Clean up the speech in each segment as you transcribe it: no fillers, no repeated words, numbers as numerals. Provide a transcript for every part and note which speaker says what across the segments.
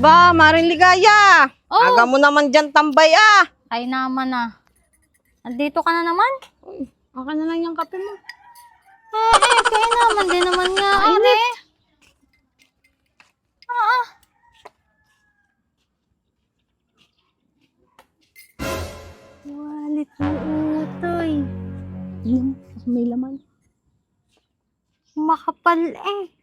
Speaker 1: Aba, Maring Ligaya.
Speaker 2: Oh.
Speaker 1: Aga mo naman dyan tambay
Speaker 2: Ay naman Andito ka na naman?
Speaker 1: Uy, akin na lang yung kape mo.
Speaker 2: Kaya naman din naman nga.
Speaker 1: Mainit.
Speaker 2: Walit mo utoy.
Speaker 1: Yun, may laman.
Speaker 2: Makapal
Speaker 3: Ate.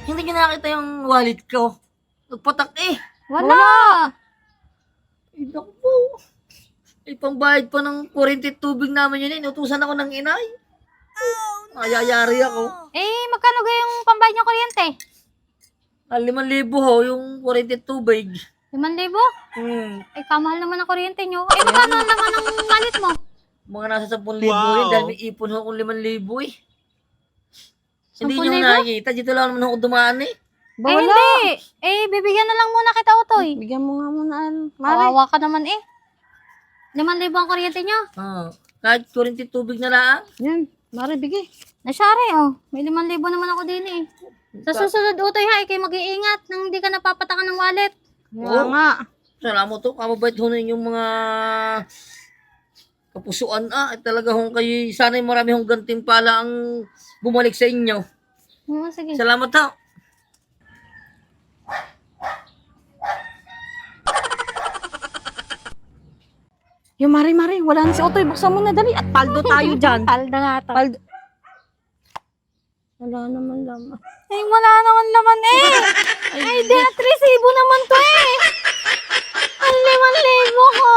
Speaker 3: Hindi nyo nakita yung wallet ko. Nagpatak
Speaker 2: Wala.
Speaker 3: Ay, naku po. Ay, pangbayad pa ng kuryente at tubig namin yun. Inutusan ako ng inay. Ayayari ako.
Speaker 2: Magkano yung pambayad niyo kuryente?
Speaker 3: 5,000 ho yung kuryente at tubig.
Speaker 2: 5,000?
Speaker 3: Hmm.
Speaker 2: Kamahal naman ang kuryente niyo. Magkano naman ang wallet mo?
Speaker 3: Mga nasa 10,000 yun dahil may ipon ho akong 5,000 Hindi nyo
Speaker 2: 10,000?
Speaker 3: nakikita. Dito lang naman ako dumaan
Speaker 1: Ba, wala.
Speaker 2: Hindi. Bibigyan na lang muna kita, Utoy.
Speaker 1: Bigyan mo nga muna, Mare.
Speaker 2: Kawawa ka naman 5,000 ang kuryente niya.
Speaker 3: Kahit kuryente at tubig na lang.
Speaker 1: Yan, Mare, bigay.
Speaker 2: Nasyari, May 5,000 naman ako din Sa susunod, Utoy, ikay mag-iingat nang hindi ka napapatakan ng wallet.
Speaker 1: Nga nga.
Speaker 3: Salamat to. Kamabait ho na yung mga kapusuan talaga hong kayo. Sana'y marami hong gantimpala ang bumalik sa inyo.
Speaker 2: Oo, sige.
Speaker 3: Salamat ho.
Speaker 1: Yung Mare, wala na si Otoy. Buksan mo na, dali. At paldo tayo dyan.
Speaker 2: Palda nga to.
Speaker 1: Paldo. Wala naman laman.
Speaker 2: Wala naman laman Ay, di at resibo naman to Ang 5,000 ko.